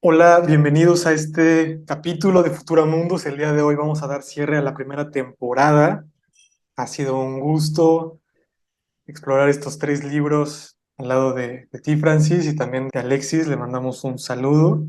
Hola, bienvenidos a este capítulo de Futura Mundos. El día de hoy vamos a dar cierre a la primera temporada. Ha sido un gusto explorar estos tres libros al lado de ti, Francis, y también de Alexis. Le mandamos un saludo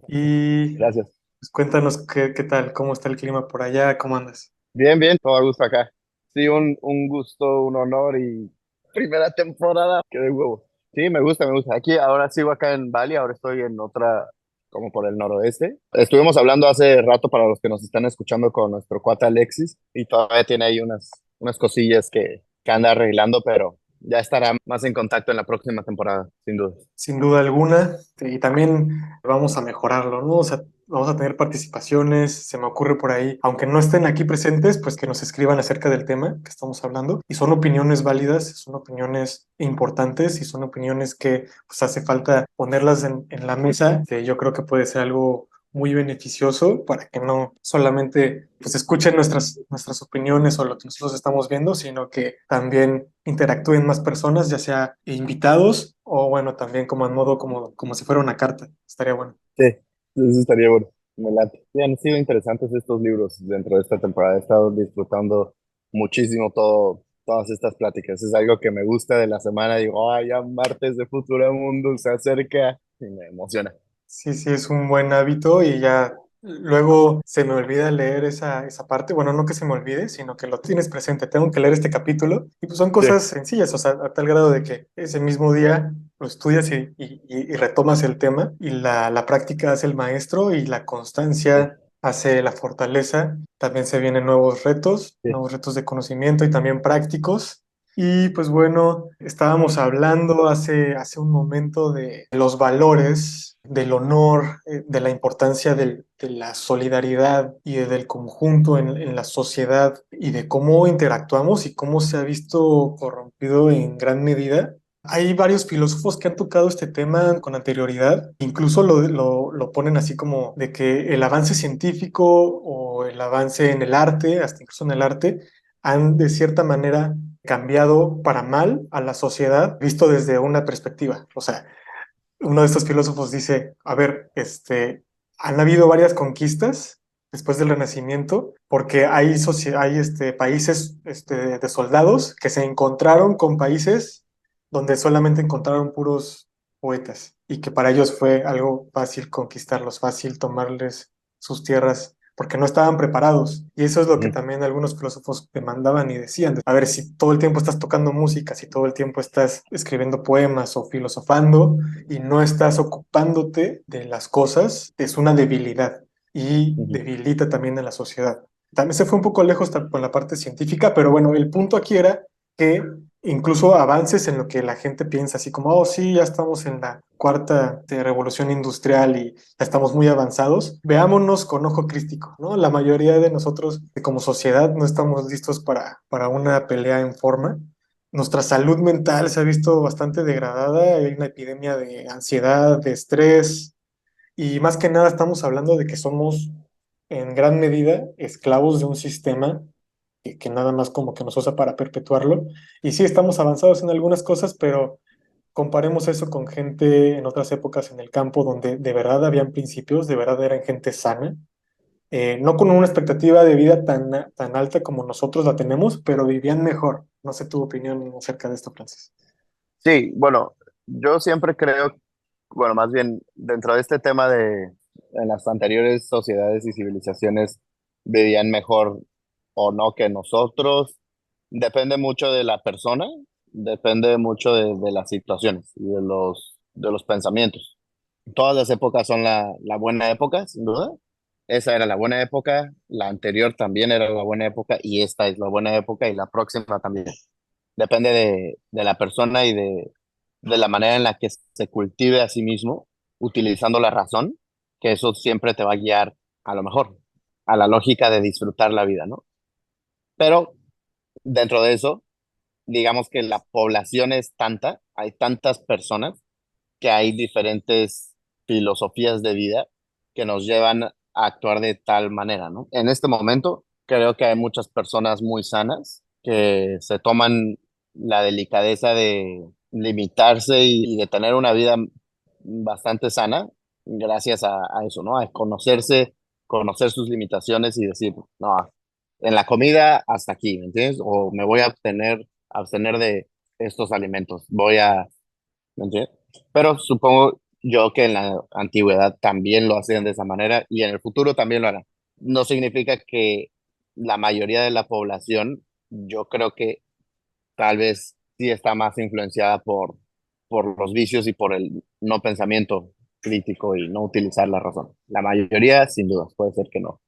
y Gracias. pues, cuéntanos qué tal, cómo está el clima por allá, cómo andas. Bien, bien, todo a gusto acá. Sí, un gusto, un honor y primera temporada. Qué de huevo. Sí, me gusta, me gusta. Aquí ahora sigo acá en Bali, ahora estoy en otra, como por el noroeste. Estuvimos hablando hace rato para los que nos están escuchando con nuestro cuate Alexis y todavía tiene ahí unas cosillas que anda arreglando, pero ya estará más en contacto en la próxima temporada, sin duda. Sin duda alguna, y también vamos a mejorarlo, ¿no? O sea, vamos a tener participaciones, se me ocurre por ahí, aunque no estén aquí presentes, pues que nos escriban acerca del tema que estamos hablando. Y son opiniones válidas, son opiniones importantes y son opiniones que pues hace falta ponerlas en la mesa, que yo creo que puede ser algo muy beneficioso para que no solamente pues escuchen nuestras opiniones o lo que nosotros estamos viendo, sino que también interactúen más personas, ya sea invitados o bueno, también como en modo como si fuera una carta. Estaría bueno. Sí, eso estaría bueno. Me late. Sí, han sido interesantes estos libros dentro de esta temporada. He estado disfrutando muchísimo todas estas pláticas. Es algo que me gusta de la semana. Digo, ay, ya martes de Futuro Mundo se acerca y me emociona. Sí, sí, es un buen hábito y ya luego se me olvida leer esa parte. Bueno, no que se me olvide, sino que lo tienes presente. Tengo que leer este capítulo y pues son Sí, cosas sencillas, o sea, a tal grado de que ese mismo día lo estudias y retomas el tema y la práctica hace el maestro y la constancia hace la fortaleza. También se vienen sí. nuevos retos de conocimiento y también prácticos. Y pues bueno, estábamos hablando hace un momento de los valores, del honor, de la importancia de la solidaridad y del conjunto en la sociedad y de cómo interactuamos y cómo se ha visto corrompido en gran medida. Hay varios filósofos que han tocado este tema con anterioridad, incluso lo ponen así como de que el avance científico o el avance en el arte, hasta incluso en el arte, han de cierta manera cambiado para mal a la sociedad visto desde una perspectiva. O sea, uno de estos filósofos dice, a ver, han habido varias conquistas después del Renacimiento, porque hay países de soldados que se encontraron con países donde solamente encontraron puros poetas y que para ellos fue algo fácil conquistarlos, fácil tomarles sus tierras porque no estaban preparados. Y eso es lo que Ujú. también algunos filósofos demandaban y decían. A ver, si todo el tiempo estás tocando música, si todo el tiempo estás escribiendo poemas o filosofando y no estás ocupándote de las cosas, es una debilidad y Ujú. debilita también a la sociedad. También se fue un poco lejos con la parte científica, pero bueno, el punto aquí era que incluso avances en lo que la gente piensa, así como, oh, sí, ya estamos en la cuarta revolución industrial y ya estamos muy avanzados, veámonos con ojo crítico, ¿no? La mayoría de nosotros como sociedad no estamos listos para una pelea en forma. Nuestra salud mental se ha visto bastante degradada, hay una epidemia de ansiedad, de estrés, y más que nada estamos hablando de que somos en gran medida esclavos de un sistema que nada más como que nos usa para perpetuarlo. Y sí, estamos avanzados en algunas cosas, pero comparemos eso con gente en otras épocas en el campo donde de verdad habían principios, de verdad eran gente sana, no con una expectativa de vida tan alta como nosotros la tenemos, pero vivían mejor. No sé tu opinión acerca de esto, Francis. Sí, bueno, yo siempre creo, bueno, más bien dentro de este tema de en las anteriores sociedades y civilizaciones vivían mejor o no que nosotros, depende mucho de la persona, depende mucho de las situaciones y de los pensamientos. Todas las épocas son la buena época, sin duda. Esa era la buena época, la anterior también era la buena época y esta es la buena época y la próxima también. Depende de la persona y de la manera en la que se cultive a sí mismo, utilizando la razón, que eso siempre te va a guiar a lo mejor, a la lógica de disfrutar la vida, ¿no? Pero dentro de eso, digamos que la población es tanta, hay tantas personas que hay diferentes filosofías de vida que nos llevan a actuar de tal manera, ¿no? En este momento, creo que hay muchas personas muy sanas que se toman la delicadeza de limitarse y de tener una vida bastante sana, gracias a eso, ¿no? A conocerse, conocer sus limitaciones y decir, no, en la comida hasta aquí, ¿me entiendes? O me voy a abstener de estos alimentos, ¿me entiendes? Pero supongo yo que en la antigüedad también lo hacían de esa manera y en el futuro también lo harán. No significa que la mayoría de la población, yo creo que tal vez sí está más influenciada por los vicios y por el no pensamiento crítico y no utilizar la razón. La mayoría, sin dudas, puede ser que no.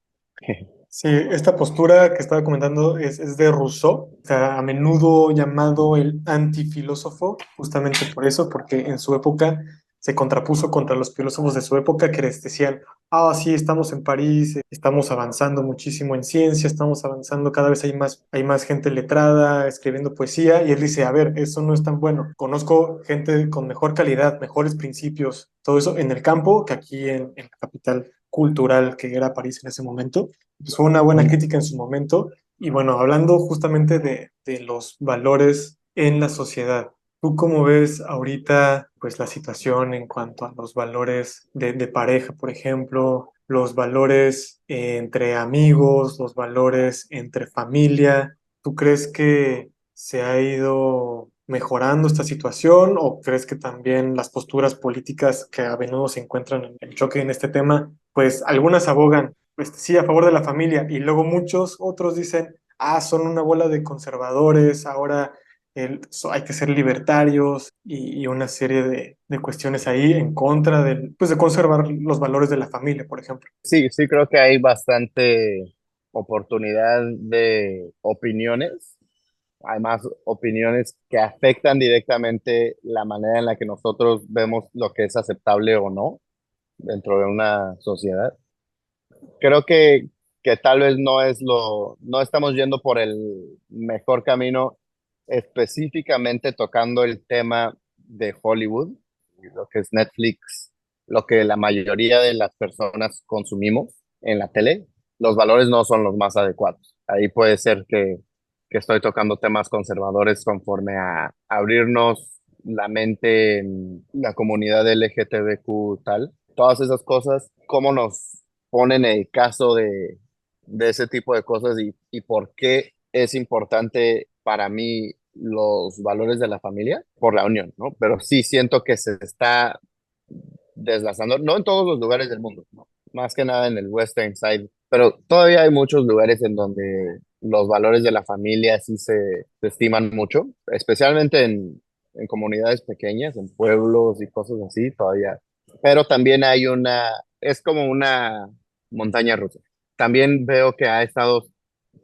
Sí, esta postura que estaba comentando es de Rousseau, o sea, a menudo llamado el antifilósofo, justamente por eso, porque en su época se contrapuso contra los filósofos de su época que les decían, ah, sí, estamos en París, estamos avanzando muchísimo en ciencia, estamos avanzando, cada vez hay más gente letrada escribiendo poesía, y él dice, a ver, eso no es tan bueno. Conozco gente con mejor calidad, mejores principios, todo eso en el campo que aquí en la capital cultural que era París en ese momento. Pues fue una buena Ujú. crítica en su momento. Y bueno, hablando justamente de los valores en la sociedad, ¿tú cómo ves ahorita pues la situación en cuanto a los valores de pareja, por ejemplo, los valores entre amigos, los valores entre familia? ¿Tú crees que se ha ido mejorando esta situación o crees que también las posturas políticas que a menudo se encuentran en choque en este tema, pues algunas abogan pues, sí, a favor de la familia. Y luego muchos otros dicen, ah, son una bola de conservadores, ahora hay que ser libertarios y una serie de cuestiones ahí en contra pues, de conservar los valores de la familia, por ejemplo. Sí, sí creo que hay bastante oportunidad de opiniones. Hay más opiniones que afectan directamente la manera en la que nosotros vemos lo que es aceptable o no dentro de una sociedad. Creo que tal vez no estamos yendo por el mejor camino específicamente tocando el tema de Hollywood, lo que es Netflix, lo que la mayoría de las personas consumimos en la tele. Los valores no son los más adecuados. Ahí puede ser que estoy tocando temas conservadores conforme a abrirnos la mente en la comunidad LGTBQ tal. Todas esas cosas, cómo nos ponen el caso de ese tipo de cosas y por qué es importante para mí los valores de la familia por la unión, ¿no? Pero sí siento que se está deslazando, no en todos los lugares del mundo, ¿no? Más que nada en el Western Side, pero todavía hay muchos lugares en donde los valores de la familia sí se estiman mucho, especialmente en comunidades pequeñas, en pueblos y cosas así, todavía. Pero también es como una montaña rusa. También veo que ha estado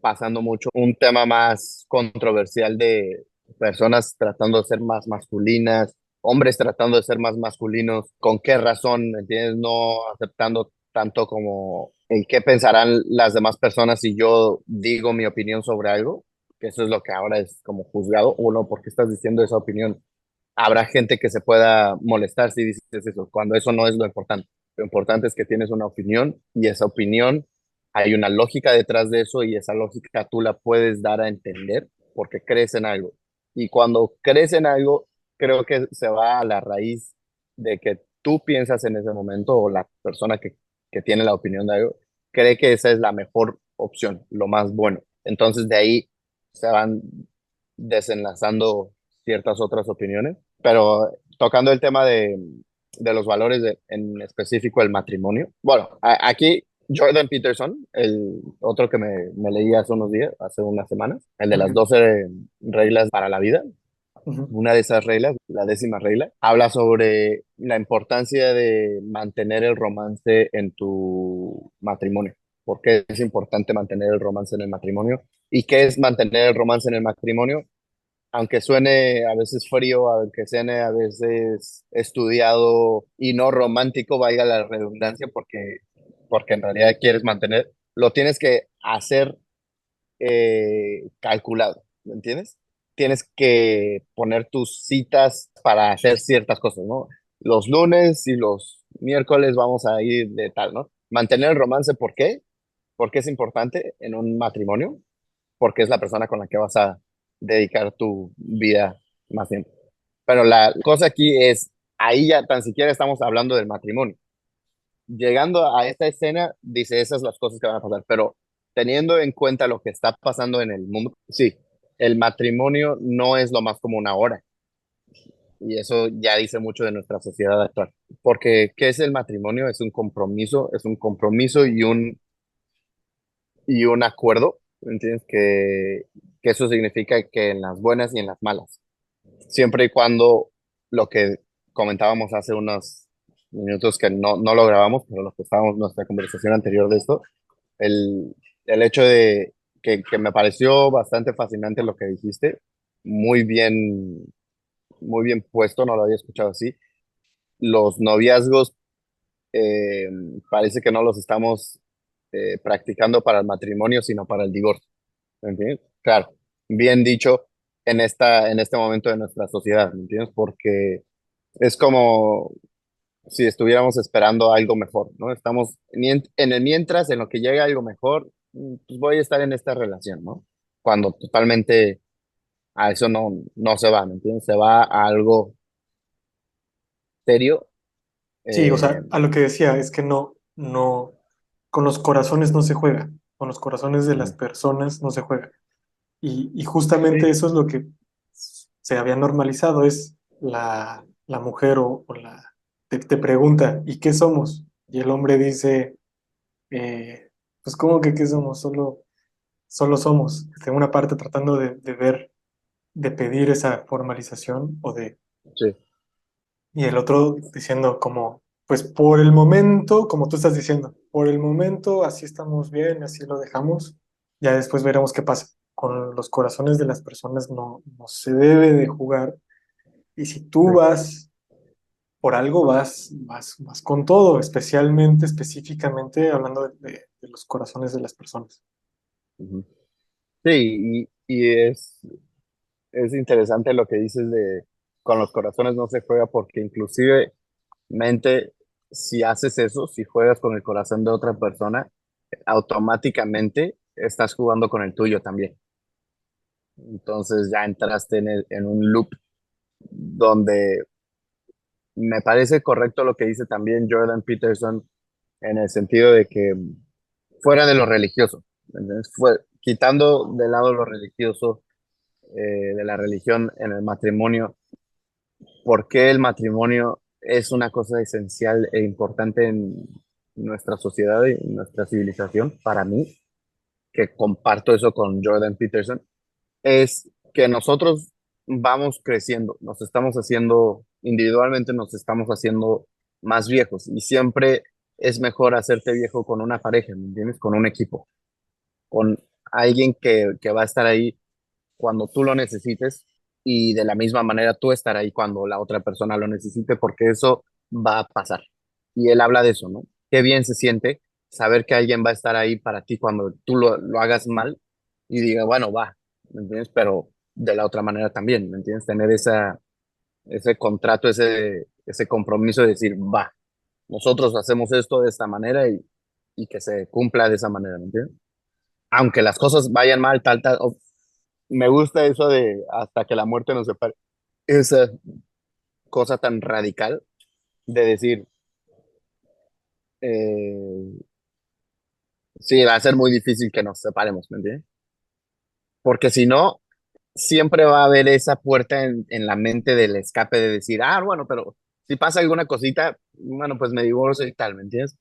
pasando mucho un tema más controversial de personas tratando de ser más masculinas, hombres tratando de ser más masculinos, ¿con qué razón, me entiendes? No aceptando tanto como el qué pensarán las demás personas si yo digo mi opinión sobre algo, que eso es lo que ahora es como juzgado, uno, ¿por qué estás diciendo esa opinión? Habrá gente que se pueda molestar si dices eso, cuando eso no es lo importante. Lo importante es que tienes una opinión y esa opinión hay una lógica detrás de eso y esa lógica tú la puedes dar a entender porque crees en algo. Y cuando crees en algo, creo que se va a la raíz de que tú piensas en ese momento o la persona que tiene la opinión de algo cree que esa es la mejor opción, lo más bueno. Entonces de ahí se van desenlazando ciertas otras opiniones, pero tocando el tema de los valores en específico el matrimonio. Bueno, aquí Jordan Peterson, el otro que me leí hace unos días, hace unas semanas, el de las Ujú, 12 reglas para la vida. ujú. Una de esas reglas, la 10ª regla, habla sobre la importancia de mantener el romance en tu matrimonio. ¿Por qué es importante mantener el romance en el matrimonio? ¿Y qué es mantener el romance en el matrimonio? Aunque suene a veces frío, aunque suene a veces estudiado y no romántico, vaya la redundancia, porque en realidad quieres mantener, lo tienes que hacer calculado, ¿me entiendes? Tienes que poner tus citas para hacer ciertas cosas, ¿no? Los lunes y los miércoles vamos a ir de tal, ¿no? Mantener el romance, ¿por qué? Porque es importante en un matrimonio, porque es la persona con la que vas a dedicar tu vida más tiempo. Pero la cosa aquí es, ahí ya tan siquiera estamos hablando del matrimonio. llegando a esta escena, dice esas las cosas que van a pasar, pero teniendo en cuenta lo que está pasando en el mundo, sí, el matrimonio no es lo más común ahora. Y eso ya dice mucho de nuestra sociedad actual. Porque, ¿qué es el matrimonio? Es un compromiso y un acuerdo, ¿entiendes? Que eso significa que en las buenas y en las malas, siempre y cuando lo que comentábamos hace unos minutos que no lo grabamos, pero lo que estábamos, nuestra conversación anterior de esto, el, el hecho de que me pareció bastante fascinante lo que dijiste, muy bien, muy bien puesto, no lo había escuchado así. Los noviazgos eh, parece que no los estamos practicando para el matrimonio, sino para el divorcio. ¿Me entiendes? Claro, bien dicho en este momento de nuestra sociedad, ¿me entiendes? Porque es como si estuviéramos esperando algo mejor, ¿no? Estamos en el mientras, en lo que llega algo mejor, pues voy a estar en esta relación, ¿no? Cuando totalmente a eso no se va, ¿me entiendes? Se va a algo serio. Sí, o eh, sea, a lo que decía es que con los corazones no se juega, con los corazones de las Ujú. personas no se juega. Y justamente Sí, eso es lo que se había normalizado, es la mujer te pregunta, ¿y qué somos? Y el hombre dice, pues ¿cómo que qué somos? Solo somos. De una parte tratando de ver, de pedir esa formalización sí, y el otro diciendo como, pues por el momento, como tú estás diciendo, por el momento así estamos bien, así lo dejamos, ya después veremos qué pasa. Con los corazones de las personas no se debe de jugar y si tú sí. vas por algo, vas con todo, especialmente, específicamente hablando de los corazones de las personas. Ujú. Sí, y es interesante lo que dices de con los corazones no se juega porque inclusive mente, si haces eso, si juegas con el corazón de otra persona, automáticamente estás jugando con el tuyo también. Entonces ya entraste en un loop donde me parece correcto lo que dice también Jordan Peterson en el sentido de que fuera de lo religioso, ¿entendés? Quitando de lado lo religioso, de la religión en el matrimonio, ¿por qué el matrimonio es una cosa esencial e importante en nuestra sociedad y en nuestra civilización? Para mí, que comparto eso con Jordan Peterson, es que nosotros vamos creciendo, nos estamos haciendo, individualmente nos estamos haciendo más viejos y siempre es mejor hacerte viejo con una pareja, ¿me entiendes? Con un equipo, con alguien que va a estar ahí cuando tú lo necesites y de la misma manera tú estar ahí cuando la otra persona lo necesite, porque eso va a pasar. Y él habla de eso, ¿no? Qué bien se siente saber que alguien va a estar ahí para ti cuando tú lo hagas mal y diga, bueno, va, ¿me entiendes? Pero de la otra manera también, ¿me entiendes? Tener ese contrato, ese compromiso de decir, va, nosotros hacemos esto de esta manera y que se cumpla de esa manera, ¿me entiendes? Aunque las cosas vayan mal, tal, me gusta eso de hasta que la muerte nos separe. Esa cosa tan radical de decir, eh, sí, va a ser muy difícil que nos separemos, ¿me entiendes? Porque si no, siempre va a haber esa puerta en la mente del escape de decir, ah, bueno, pero si pasa alguna cosita, bueno, pues me divorcio y tal, ¿me entiendes?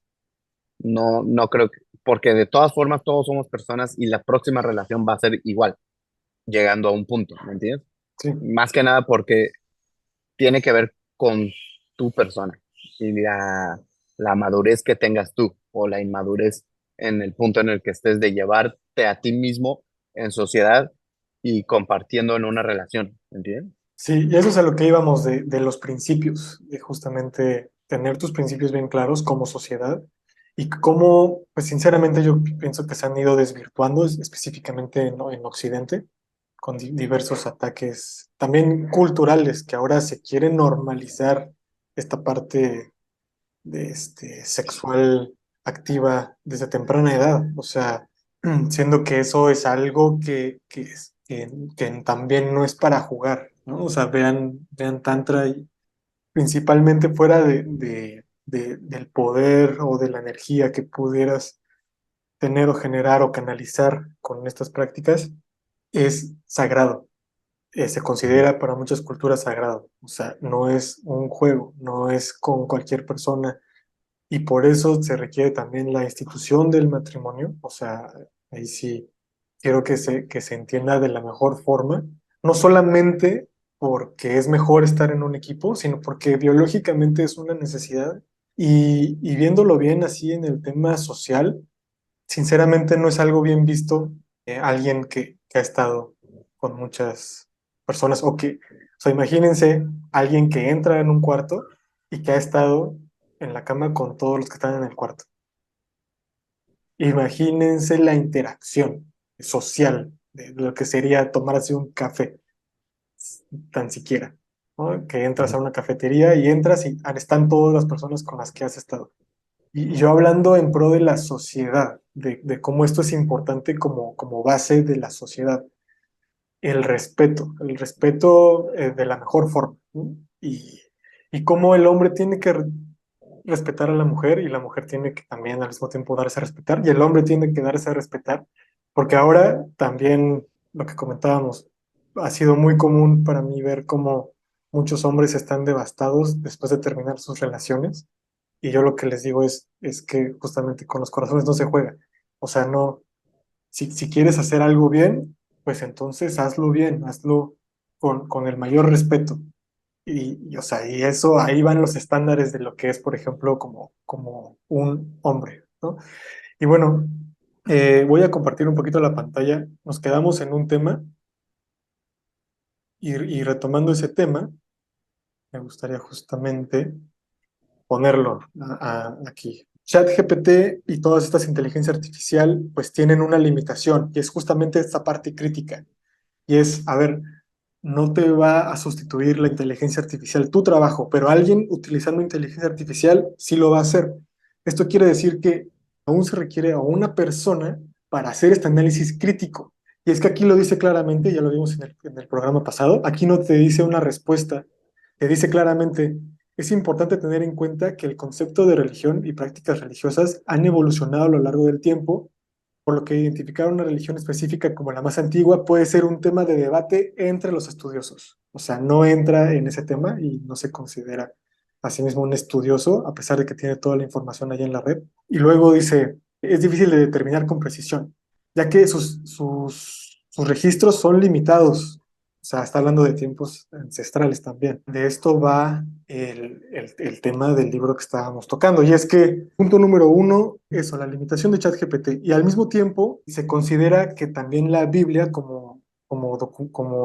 No creo que, porque de todas formas todos somos personas y la próxima relación va a ser igual, llegando a un punto, ¿me entiendes? Sí. Más que nada porque tiene que ver con tu persona y la madurez que tengas tú o la inmadurez en el punto en el que estés de llevarte a ti mismo en sociedad y compartiendo en una relación, ¿entiendes? Sí, y eso es a lo que íbamos de los principios, de justamente tener tus principios bien claros como sociedad y cómo, pues sinceramente yo pienso que se han ido desvirtuando específicamente en Occidente con diversos ataques también culturales que ahora se quiere normalizar esta parte de sexual activa desde temprana edad, o sea, siendo que eso es algo que también no es para jugar, ¿no? O sea, vean Tantra y principalmente fuera del poder o de la energía que pudieras tener o generar o canalizar con estas prácticas es sagrado. Se considera para muchas culturas sagrado. O sea, no es un juego, no es con cualquier persona. Y por eso se requiere también la institución del matrimonio. O sea, ahí sí quiero que se entienda de la mejor forma. No solamente porque es mejor estar en un equipo, sino porque biológicamente es una necesidad. Y viéndolo bien así en el tema social, sinceramente no es algo bien visto alguien que ha estado con muchas personas o sea, imagínense alguien que entra en un cuarto y que ha estado en la cama con todos los que están en el cuarto. Imagínense la interacción social de lo que sería tomarse un café, tan siquiera, ¿no? Que entras a una cafetería y entras y están todas las personas con las que has estado. Y yo hablando en pro de la sociedad, de cómo esto es importante como base de la sociedad, el respeto de la mejor forma, ¿no? Y cómo el hombre tiene que respetar a la mujer y la mujer tiene que también al mismo tiempo darse a respetar y el hombre tiene que darse a respetar, porque ahora también lo que comentábamos, ha sido muy común para mí ver cómo muchos hombres están devastados después de terminar sus relaciones y yo lo que les digo es que justamente con los corazones no se juega. O sea, no, si quieres hacer algo bien, pues entonces hazlo bien, hazlo con el mayor respeto. O sea, y eso, ahí van los estándares de lo que es, por ejemplo, como un hombre, ¿no? Y bueno, voy a compartir un poquito la pantalla. Nos quedamos en un tema y retomando ese tema, me gustaría justamente ponerlo aquí. ChatGPT y todas estas inteligencias artificial pues tienen una limitación y es justamente esta parte crítica y es, a ver, no te va a sustituir la inteligencia artificial tu trabajo, pero alguien utilizando inteligencia artificial sí lo va a hacer. Esto quiere decir que aún se requiere a una persona para hacer este análisis crítico. Y es que aquí lo dice claramente, ya lo vimos en el programa pasado, aquí no te dice una respuesta, te dice claramente, es importante tener en cuenta que el concepto de religión y prácticas religiosas han evolucionado a lo largo del tiempo, por lo que identificar una religión específica como la más antigua puede ser un tema de debate entre los estudiosos. O sea, no entra en ese tema y no se considera a sí mismo un estudioso, a pesar de que tiene toda la información ahí en la red. Y luego dice, es difícil de determinar con precisión, ya que sus registros son limitados. O sea, está hablando de tiempos ancestrales también. De esto va el tema del libro que estábamos tocando. Y es que, punto número uno, eso, la limitación de ChatGPT. Y al mismo tiempo, se considera que también la Biblia como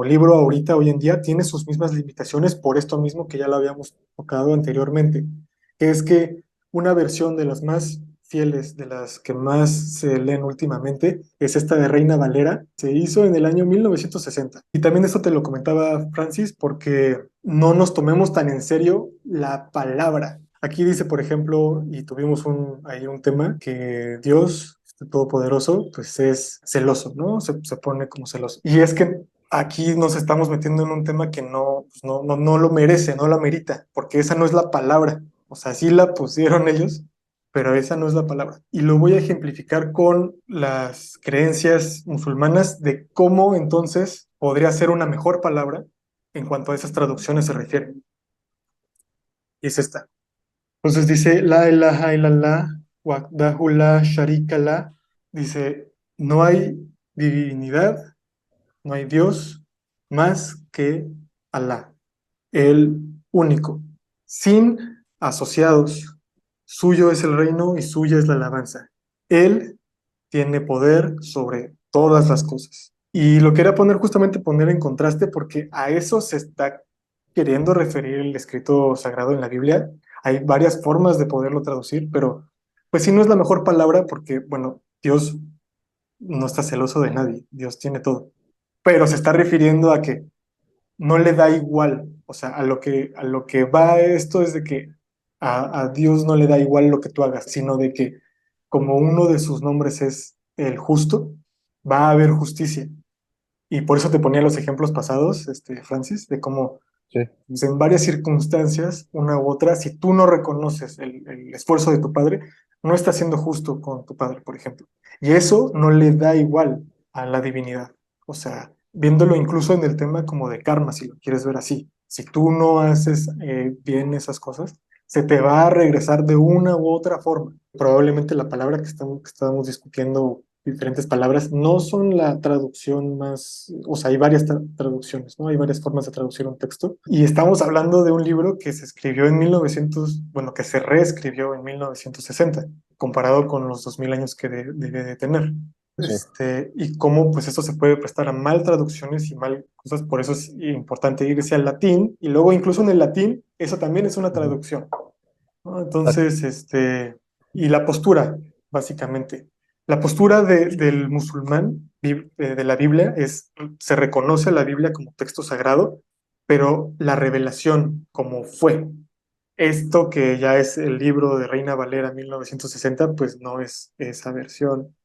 libro ahorita, hoy en día, tiene sus mismas limitaciones por esto mismo que ya lo habíamos tocado anteriormente, que es que una versión de las más fieles, de las que más se leen últimamente, es esta de Reina Valera. Se hizo en el año 1960. Y también esto te lo comentaba Francis, porque no nos tomemos tan en serio la palabra. Aquí dice, por ejemplo, y tuvimos ahí un tema, que Dios, este todopoderoso, pues es celoso, ¿no? Se pone como celoso. Y es que aquí nos estamos metiendo en un tema que no, pues no lo merece, no lo amerita, porque esa no es la palabra. O sea, sí la pusieron ellos, pero esa no es la palabra. Y lo voy a ejemplificar con las creencias musulmanas de cómo entonces podría ser una mejor palabra en cuanto a esas traducciones se refiere. Y es esta. Entonces dice, La ilaha illallah, wahdahu la sharika la. Dice, no hay divinidad, no hay Dios más que Alá, el único, sin asociados. Suyo es el reino y suya es la alabanza. Él tiene poder sobre todas las cosas. Y lo quería poner en contraste porque a eso se está queriendo referir el escrito sagrado en la Biblia. Hay varias formas de poderlo traducir, pero pues sí no es la mejor palabra porque, bueno, Dios no está celoso de nadie, Dios tiene todo. Pero se está refiriendo a que no le da igual, o sea, a lo que va esto es de que a Dios no le da igual lo que tú hagas, sino de que como uno de sus nombres es el justo, va a haber justicia. Y por eso te ponía los ejemplos pasados, Francis, de cómo Sí. Pues, en varias circunstancias, una u otra, si tú no reconoces el esfuerzo de tu padre, no estás siendo justo con tu padre, por ejemplo. Y eso no le da igual a la divinidad. O sea, viéndolo incluso en el tema como de karma, si lo quieres ver así. Si tú no haces bien esas cosas, se te va a regresar de una u otra forma. Probablemente la palabra que estábamos discutiendo, diferentes palabras, no son la traducción más, o sea, hay varias traducciones, ¿no? Hay varias formas de traducir un texto. Y estamos hablando de un libro que se escribió en 1900, bueno, que se reescribió en 1960, comparado con los 2000 años que debe de tener. Sí. Y cómo pues esto se puede prestar a mal traducciones y mal cosas, por eso es importante irse al latín, y luego incluso en el latín, eso también es una Ujú. traducción, ¿no? Entonces, y la postura, básicamente. La postura del musulmán de la Biblia es, se reconoce a la Biblia como texto sagrado, pero la revelación como fue. Esto que ya es el libro de Reina Valera 1960, pues no es esa versión,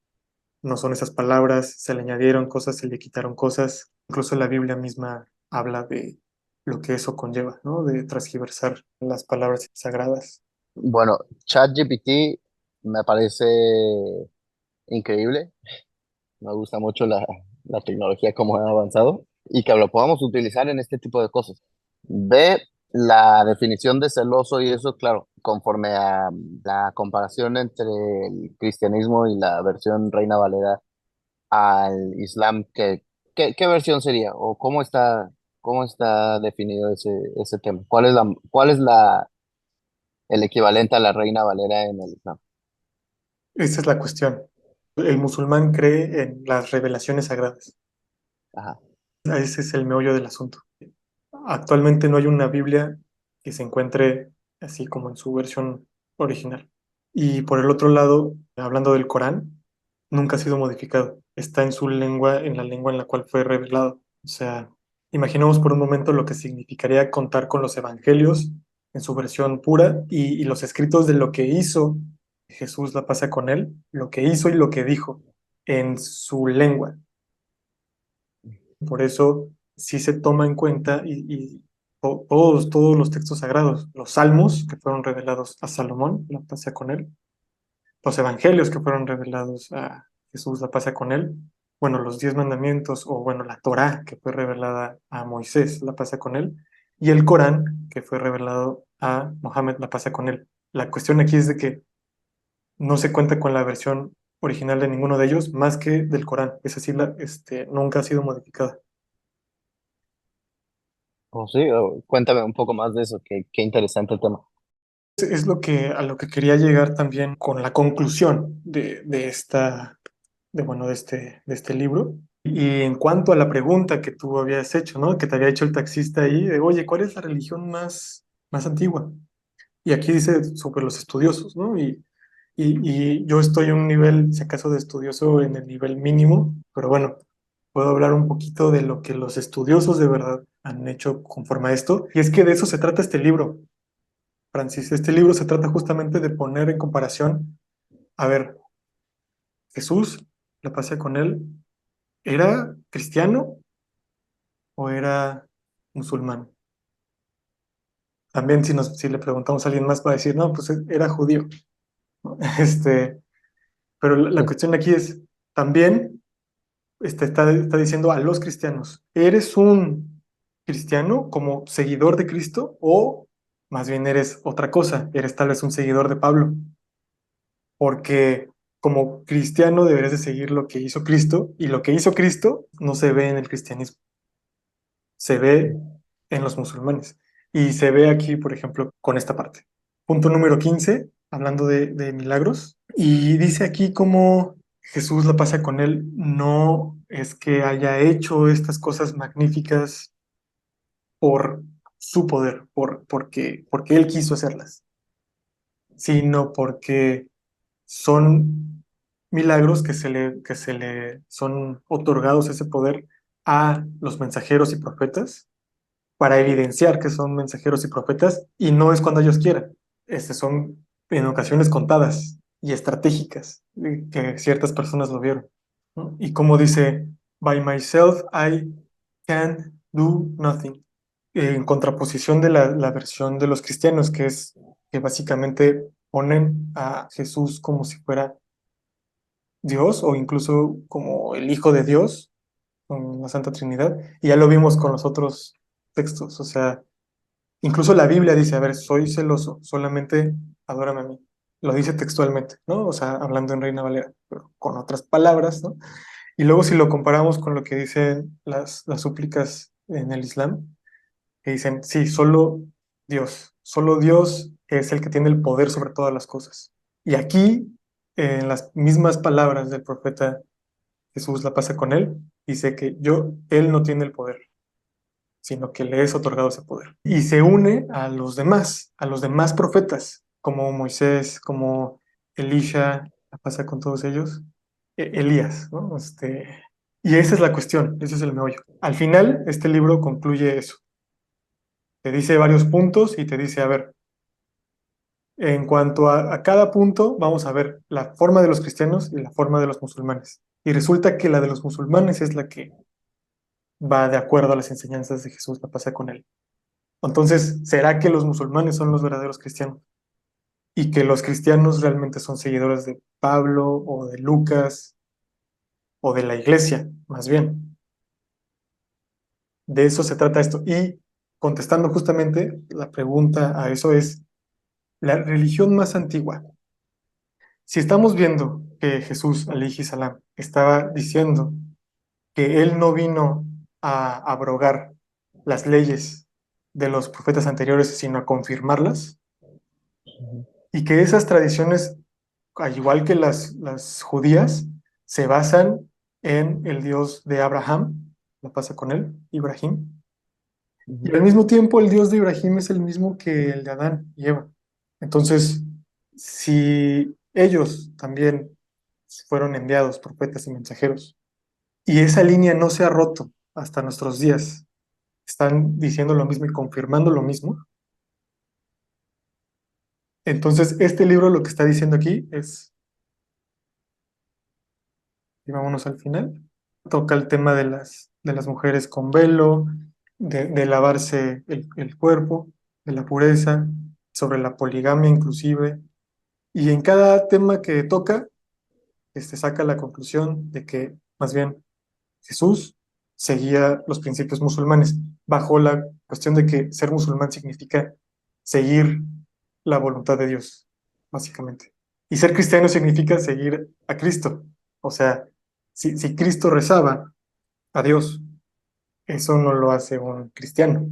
no son esas palabras, se le añadieron cosas, se le quitaron cosas. Incluso la Biblia misma habla de lo que eso conlleva, ¿no? De transgiversar las palabras sagradas. Bueno, ChatGPT me parece increíble. Me gusta mucho la tecnología, cómo ha avanzado y que lo podamos utilizar en este tipo de cosas. Ve la definición de celoso y eso, claro, conforme a la comparación entre el cristianismo y la versión Reina Valera al Islam, ¿qué versión sería? ¿O cómo está definido ese tema? ¿Cuál es el equivalente a la Reina Valera en el Islam? Esa es la cuestión. El musulmán cree en las revelaciones sagradas. Ajá. Ese es el meollo del asunto. Actualmente no hay una Biblia que se encuentre así como en su versión original. Y por el otro lado, hablando del Corán, nunca ha sido modificado. Está en su lengua, en la lengua en la cual fue revelado. O sea, imaginemos por un momento lo que significaría contar con los evangelios en su versión pura y los escritos de lo que hizo Jesús, la pasa con él, lo que hizo y lo que dijo en su lengua. Por eso sí se toma en cuenta todos los textos sagrados, los salmos que fueron revelados a Salomón, la pasa con él, los evangelios que fueron revelados a Jesús, la pasa con él, bueno, los 10 mandamientos o bueno, la Torá que fue revelada a Moisés, la pasa con él, y el Corán que fue revelado a Mohammed, la pasa con él. La cuestión aquí es de que no se cuenta con la versión original de ninguno de ellos más que del Corán. Esa sí, nunca ha sido modificada. ¿O sí? Cuéntame un poco más de eso, qué interesante el tema. Es a lo que quería llegar también con la conclusión bueno, de este libro. Y en cuanto a la pregunta que tú habías hecho, ¿no? Que te había hecho el taxista ahí, de, oye, ¿cuál es la religión más antigua? Y aquí dice sobre los estudiosos, ¿no? Y yo estoy en un nivel, si acaso, de estudioso en el nivel mínimo, pero bueno, puedo hablar un poquito de lo que los estudiosos de verdad han hecho conforme a esto. Y es que de eso se trata este libro, Francis. Este libro se trata justamente de poner en comparación, a ver, Jesús, la pasé con él, ¿era cristiano o era musulmán? También si le preguntamos a alguien más va a decir, no, pues era judío, ¿no? Pero la cuestión aquí es, también está diciendo a los cristianos, ¿eres un cristiano como seguidor de Cristo o más bien eres otra cosa? Eres tal vez un seguidor de Pablo, porque como cristiano deberías de seguir lo que hizo Cristo y lo que hizo Cristo no se ve en el cristianismo, se ve en los musulmanes y se ve aquí, por ejemplo, con esta parte. Punto número 15 hablando de milagros, y dice aquí cómo Jesús la pasa con él, no es que haya hecho estas cosas magníficas por su poder, porque él quiso hacerlas, sino porque son milagros que se le son otorgados ese poder a los mensajeros y profetas para evidenciar que son mensajeros y profetas y no es cuando ellos quieran. Son en ocasiones contadas y estratégicas que ciertas personas lo vieron, ¿no? Y como dice, by myself I can do nothing. en contraposición de la versión de los cristianos, que es que básicamente ponen a Jesús como si fuera Dios o incluso como el Hijo de Dios, con la Santa Trinidad, y ya lo vimos con los otros textos, o sea, incluso la Biblia dice, a ver, soy celoso, solamente adórame a mí. Lo dice textualmente, ¿no? O sea, hablando en Reina Valera, pero con otras palabras, ¿no? Y luego si lo comparamos con lo que dicen las súplicas en el Islam, que dicen, sí, solo Dios es el que tiene el poder sobre todas las cosas. Y aquí, en las mismas palabras del profeta Jesús, la pasa con él, dice que él no tiene el poder, sino que le es otorgado ese poder. Y se une a los demás profetas, como Moisés, como Elisha, la pasa con todos ellos, Elías, ¿no? Y esa es la cuestión, ese es el meollo. Al final, este libro concluye eso. Te dice varios puntos y te dice, a ver, en cuanto a cada punto, vamos a ver la forma de los cristianos y la forma de los musulmanes. Y resulta que la de los musulmanes es la que va de acuerdo a las enseñanzas de Jesús, la pasa con él. Entonces, ¿será que los musulmanes son los verdaderos cristianos? Y que los cristianos realmente son seguidores de Pablo o de Lucas o de la iglesia, más bien. De eso se trata esto. Y contestando justamente la pregunta a eso es, la religión más antigua. Si estamos viendo que Jesús, alayhi salam, estaba diciendo que él no vino a abrogar las leyes de los profetas anteriores, sino a confirmarlas, y que esas tradiciones, al igual que las judías, se basan en el Dios de Abraham, lo pasa con él, Ibrahim, y Ujú. al mismo tiempo el Dios de Ibrahim es el mismo que el de Adán y Eva. Entonces, si ellos también fueron enviados profetas y mensajeros, y esa línea no se ha roto hasta nuestros días, están diciendo lo mismo y confirmando lo mismo, entonces este libro lo que está diciendo aquí es, y vámonos al final, toca el tema de las mujeres con velo, de lavarse el cuerpo, de la pureza, sobre la poligamia inclusive, y en cada tema que toca, saca la conclusión de que más bien Jesús seguía los principios musulmanes, bajo la cuestión de que ser musulmán significa seguir la voluntad de Dios, básicamente. Y ser cristiano significa seguir a Cristo. O sea, si Cristo rezaba a Dios, eso no lo hace un cristiano.